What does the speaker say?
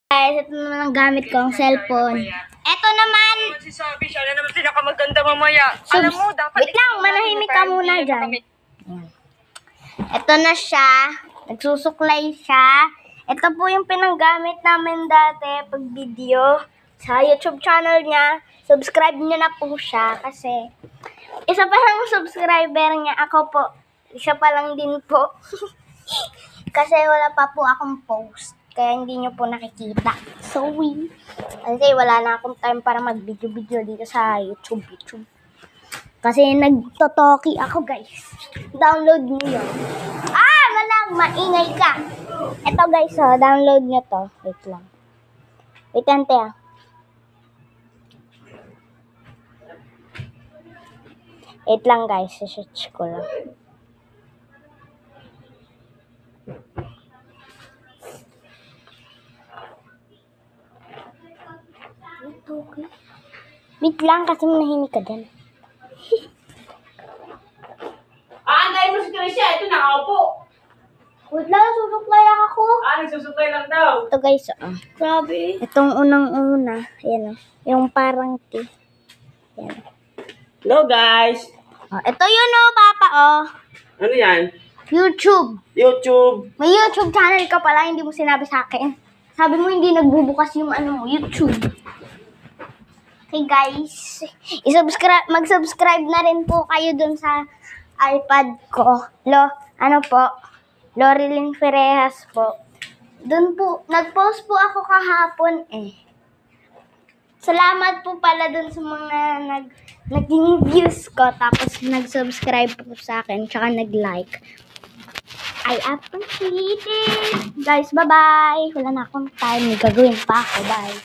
Guys, ito naman ang gamit kong cellphone. Ito naman. Sabi siya na naman pinakamaganda mamaya. Alam mo, dapat... Wait lang, manahimik ka muna dyan. Ito na siya. Nagsusuklay siya. Ito po yung pinanggamit namin dati pag video sa YouTube channel niya. Subscribe niyo na po siya kasi isa pa lang subscriber niya. Ako po, isa pa lang din po. Kasi wala pa po akong post. Kaya hindi nyo po nakikita. Sorry. Kasi wala na akong time para mag-video-video dito sa YouTube. Kasi nagtotoki ako, guys. Download nyo yun. Walang maingay ka. Ito, guys, download nyo to. Wait lang. Wait, ante, Wait lang, guys. Search ko lang. Okay. Wait lang kasi manahimik ka dyan. Anday mo si Tricia. Ito nakaupo. Wait lang, susuklay ako. Nagsusuklay lang daw. Ito, guys, Grabe. Itong unang-una. Ayan, Yung parang tea. Ayan. Hello, guys. Ito yun, Papa, Ano yan? YouTube. YouTube. May YouTube channel ka pala, hindi mo sinabi sa akin. Sabi mo hindi nagbubukas yung YouTube. Okay, guys. Mag-subscribe na rin po kayo dun sa iPad ko. Lorilyn Ferrejas po. Dun po, nag-post po ako kahapon Salamat po pala dun sa mga naging views ko. Tapos nag-subscribe po sa akin. Tsaka nag-like. I appreciate it. Guys, bye-bye. Wala na akong time. May gagawin pa ako. Bye.